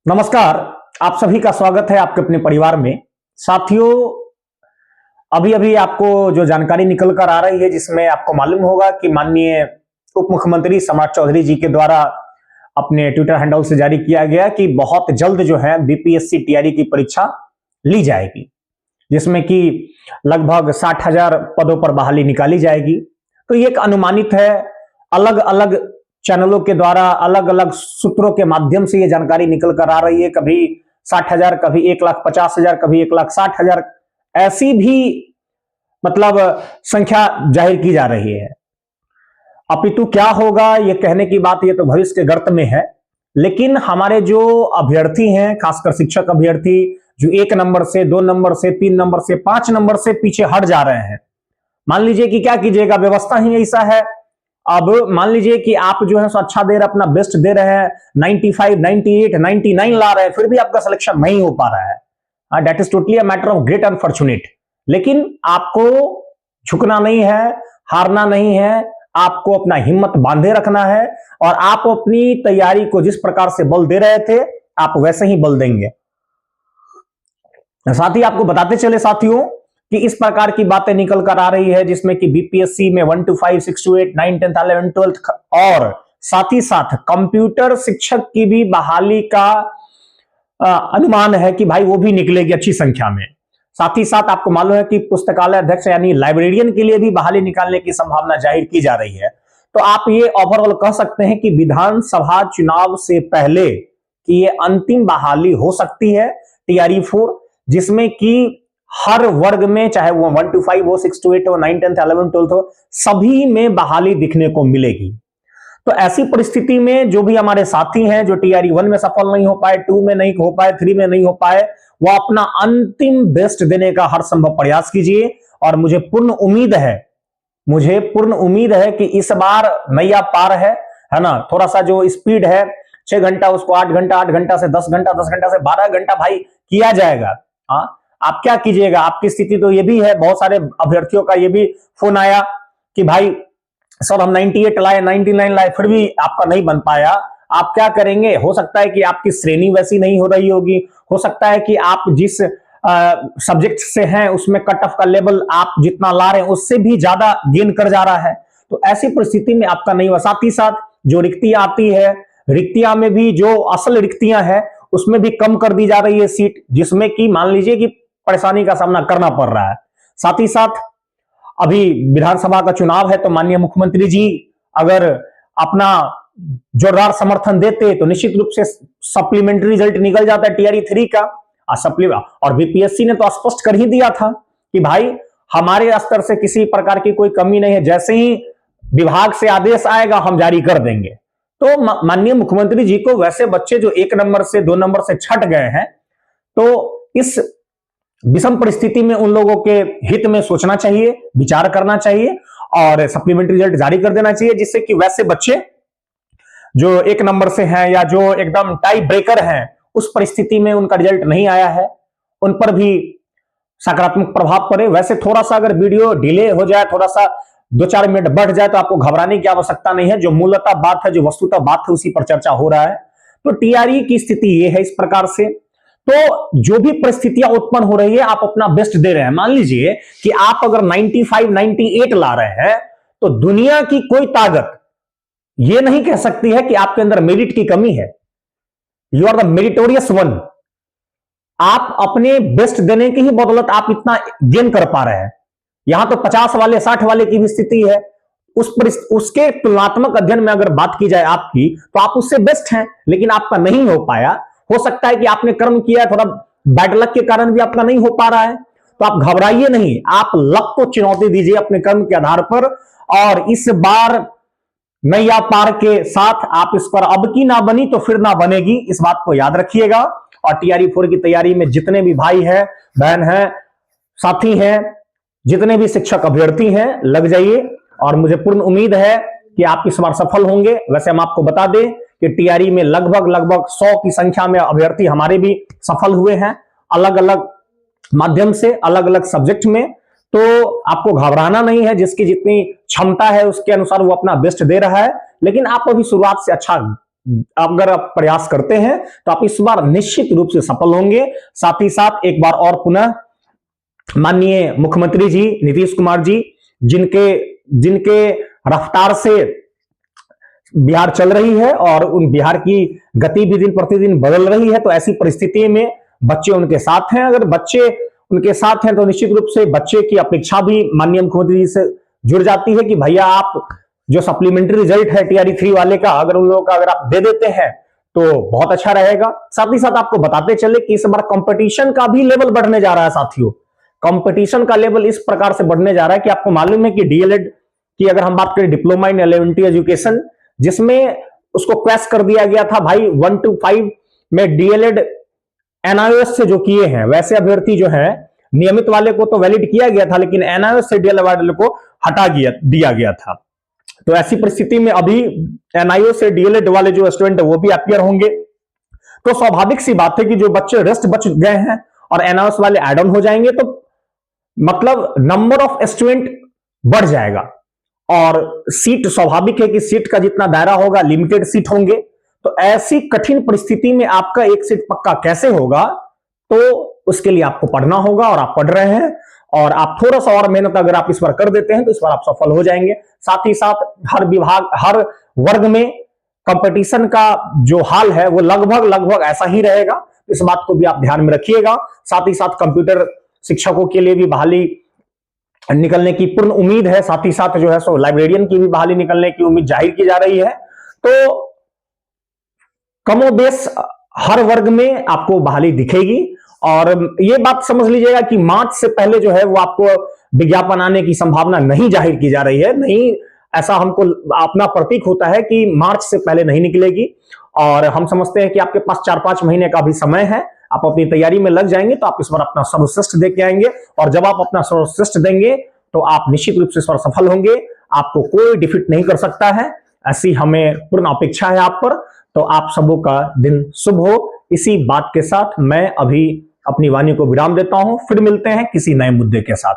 नमस्कार। आप सभी का स्वागत है आपके अपने परिवार में। साथियों, अभी अभी आपको जो जानकारी निकल कर आ रही है जिसमें आपको मालूम होगा कि माननीय उप मुख्यमंत्री सम्राट चौधरी जी के द्वारा अपने ट्विटर हैंडल से जारी किया गया कि बहुत जल्द जो है बीपीएससी टीआरई की परीक्षा ली जाएगी, जिसमें कि लगभग 60,000 पदों पर बहाली निकाली जाएगी। तो ये एक अनुमानित है, अलग अलग चैनलों के द्वारा अलग अलग सूत्रों के माध्यम से ये जानकारी निकल कर आ रही है। कभी 60,000, कभी 1,50,000, कभी 1,60,000, ऐसी भी मतलब संख्या जाहिर की जा रही है। अपितु क्या होगा ये कहने की बात, ये तो भविष्य के गर्त में है। लेकिन हमारे जो अभ्यर्थी हैं, खासकर शिक्षक अभ्यर्थी जो 1 नंबर से 2 नंबर से 3 नंबर से 5 नंबर से पीछे हट जा रहे हैं, मान लीजिए कि क्या कीजिएगा, व्यवस्था ही ऐसा है। अब मान लीजिए कि आप जो है सो अच्छा दे रहे, अपना बेस्ट दे रहे हैं, 95, 98, 99 ला रहे हैं, फिर भी आपका सिलेक्शन नहीं हो पा रहा है। That is totally a matter of great unfortunate. लेकिन आपको झुकना नहीं है, हारना नहीं है, आपको अपना हिम्मत बांधे रखना है और आप अपनी तैयारी को जिस प्रकार से बल दे रहे थे आप वैसे ही बल देंगे। साथ ही आपको बताते चले साथियों कि इस प्रकार की बातें निकल कर आ रही है जिसमें कि बीपीएससी में 1 to 5, 6 to 8, 9, 10, 11, 12 और साथ ही साथ कंप्यूटर शिक्षक की भी बहाली का अनुमान है कि भाई वो भी निकलेगी अच्छी संख्या में। साथ ही साथ आपको मालूम है कि पुस्तकालय अध्यक्ष यानी लाइब्रेरियन के लिए भी बहाली निकालने की संभावना जाहिर की जा रही है। तो आप ये ओवरऑल कह सकते हैं कि विधानसभा चुनाव से पहले कि ये अंतिम बहाली हो सकती है टीआरई 4, जिसमें कि हर वर्ग में, चाहे वो 1 to 5 हो, 6 to 8 हो, 9, 10, 11, 12 हो, सभी में बहाली दिखने को मिलेगी। तो ऐसी परिस्थिति में जो भी हमारे साथी हैं जो टीआरई 1 में सफल नहीं हो पाए, 2 में नहीं हो पाए, 3 में नहीं हो पाए, वो अपना अंतिम बेस्ट देने का हर संभव प्रयास कीजिए। और मुझे पूर्ण उम्मीद है कि इस बार नैया पार है ना। थोड़ा सा जो स्पीड है 6 घंटा उसको 8 घंटा, 8 घंटा से 10 घंटा, 10 घंटा से 12 घंटा भाई किया जाएगा। हाँ, आप क्या कीजिएगा, आपकी स्थिति तो ये भी है, बहुत सारे अभ्यर्थियों का ये भी फोन आया कि भाई सर हम 98 लाए, 99 लाए, फिर भी आपका नहीं बन पाया। आप क्या करेंगे? हो सकता है कि आपकी श्रेणी वैसी नहीं हो रही होगी, हो सकता है कि आप जिस सब्जेक्ट से हैं उसमें कट ऑफ का लेवल आप जितना ला रहे हैं उससे भी ज्यादा गेन कर जा रहा है। तो ऐसी परिस्थिति में आपका नहीं हुआ। साथ ही साथ जो रिक्तियां आती है, रिक्तियां में भी जो असल रिक्तियां है उसमें भी कम कर दी जा रही है सीट, जिसमें कि मान लीजिए कि परेशानी का सामना करना पड़ रहा है। साथ ही साथ अभी विधानसभा का चुनाव है, तो माननीय मुख्यमंत्री जी अगर अपना जोरदार समर्थन देते तो निश्चित रूप से सप्लीमेंट्री रिजल्ट निकल जाता है टीआरई 3 का। और बीपीएससी ने तो स्पष्ट कर ही दिया था कि भाई हमारे स्तर से किसी प्रकार की कोई कमी नहीं है, जैसे ही विभाग से आदेश आएगा हम जारी कर देंगे। तो माननीय मुख्यमंत्री जी को वैसे बच्चे जो 1 नंबर से 2 नंबर से छट गए हैं, तो इस विषम परिस्थिति में उन लोगों के हित में सोचना चाहिए, विचार करना चाहिए और सप्लीमेंट्री रिजल्ट जारी कर देना चाहिए, जिससे कि वैसे बच्चे जो 1 नंबर से हैं या जो एकदम टाई ब्रेकर हैं उस परिस्थिति में उनका रिजल्ट नहीं आया है, उन पर भी सकारात्मक प्रभाव पड़े। वैसे थोड़ा सा अगर वीडियो डिले हो जाए, थोड़ा सा 2-4 मिनट बढ़ जाए तो आपको घबराने की आवश्यकता नहीं है। जो मूलतः बात है, जो वस्तुतः बात है, उसी पर चर्चा हो रहा है। तो टीआरई की स्थिति यह है इस प्रकार से। तो जो भी परिस्थितियां उत्पन्न हो रही है आप अपना बेस्ट दे रहे हैं। मान लीजिए कि आप अगर 95, 98 ला रहे हैं तो दुनिया की कोई ताकत यह नहीं कह सकती है कि आपके अंदर मेरिट की कमी है। You are the meritorious one. आप अपने बेस्ट देने की ही बदौलत आप इतना गेन कर पा रहे हैं। यहां तो 50 वाले 60 वाले की भी स्थिति है। उसके तुलनात्मक अध्ययन में अगर बात की जाए आपकी, तो आप उससे बेस्ट हैं, लेकिन आपका नहीं हो पाया। हो सकता है कि आपने कर्म किया, थोड़ा बैड लक के कारण भी आपका नहीं हो पा रहा है। तो आप घबराइए नहीं, आप लक को चुनौती दीजिए अपने कर्म के आधार पर, और इस बार नैया पार के साथ आप इस पर अब की ना बनी तो फिर ना बनेगी, इस बात को याद रखिएगा। और टीआरई 4 की तैयारी में जितने भी भाई हैं, बहन हैं, साथी हैं, जितने भी शिक्षक अभ्यर्थी हैं, लग जाइए और मुझे पूर्ण उम्मीद है कि आप इस बार सफल होंगे। वैसे हम आपको बता दें कि टीआरई में लगभग 100 की संख्या में अभ्यर्थी हमारे भी सफल हुए हैं, अलग अलग माध्यम से, अलग अलग सब्जेक्ट में। तो आपको घबराना नहीं है, जिसकी जितनी क्षमता है उसके अनुसार वो अपना बेस्ट दे रहा है। लेकिन आप अभी शुरुआत से अच्छा अगर आप प्रयास करते हैं तो आप इस बार निश्चित रूप से सफल होंगे। साथ ही साथ एक बार और पुनः माननीय मुख्यमंत्री जी नीतीश कुमार जी, जिनके जिनके रफ्तार से बिहार चल रही है और उन बिहार की गति भी दिन प्रतिदिन बदल रही है, तो ऐसी परिस्थिति में बच्चे उनके साथ हैं। अगर बच्चे उनके साथ हैं तो निश्चित रूप से बच्चे की अपेक्षा भी माननीय मुख्यमंत्री जी से जुड़ जाती है कि भैया आप जो सप्लीमेंट्री रिजल्ट है टीआरई 3 वाले का, अगर उन लोगों का अगर आप दे देते हैं तो बहुत अच्छा रहेगा। साथ ही साथ आपको बताते चले कि इस बार कंपटीशन का भी लेवल बढ़ने जा रहा है साथियों। कंपटीशन का लेवल इस प्रकार से बढ़ने जा रहा है कि आपको मालूम है कि डीएलएड की अगर हम बात करें, डिप्लोमा इन एलिमेंट्री एजुकेशन, जिसमें उसको क्रैश कर दिया गया था भाई 1 to 5 में डीएलएड एनआईओएस से जो किए हैं, वैसे अभ्यर्थी जो है नियमित वाले को तो वैलिड किया गया था, लेकिन एनआईओएस से डीएलएड वाले को हटा दिया गया था। तो ऐसी परिस्थिति में अभी एनआईओ से डीएलएड वाले जो स्टूडेंट है वो भी अपियर होंगे। तो स्वाभाविक सी बात है कि जो बच्चे रेस्ट बच गए हैं और एनआईओएस वाले एड ऑन हो जाएंगे, तो मतलब नंबर ऑफ स्टूडेंट बढ़ जाएगा। और सीट स्वाभाविक है कि सीट का जितना दायरा होगा लिमिटेड सीट होंगे। तो ऐसी कठिन परिस्थिति में आपका एक सीट पक्का कैसे होगा, तो उसके लिए आपको पढ़ना होगा और आप पढ़ रहे हैं। और आप थोड़ा सा और मेहनत अगर आप इस बार कर देते हैं तो इस बार आप सफल हो जाएंगे। साथ ही साथ हर विभाग, हर वर्ग में कंपटीशन का जो हाल है वो लगभग ऐसा ही रहेगा। इस बात को भी आप ध्यान में रखिएगा। साथ ही साथ कंप्यूटर शिक्षकों के लिए भी बहाली निकलने की पूर्ण उम्मीद है। साथ ही साथ जो है सो लाइब्रेरियन की भी बहाली निकलने की उम्मीद जाहिर की जा रही है। तो कमोबेश हर वर्ग में आपको बहाली दिखेगी। और ये बात समझ लीजिएगा कि मार्च से पहले जो है वो आपको विज्ञापन आने की संभावना नहीं जाहिर की जा रही है। नहीं, ऐसा हमको अपना प्रतीक होता है कि मार्च से पहले नहीं निकलेगी। और हम समझते हैं कि आपके पास 4-5 महीने का भी समय है, आप अपनी तैयारी में लग जाएंगे तो आप इस बार अपना सर्वश्रेष्ठ दे के आएंगे। और जब आप अपना सर्वश्रेष्ठ देंगे तो आप निश्चित रूप से इस बार सफल होंगे। आपको कोई डिफीट नहीं कर सकता है, ऐसी हमें पूर्ण अपेक्षा है आप पर। तो आप सबों का दिन शुभ हो। इसी बात के साथ मैं अभी अपनी वाणी को विराम देता हूं। फिर मिलते हैं किसी नए मुद्दे के साथ।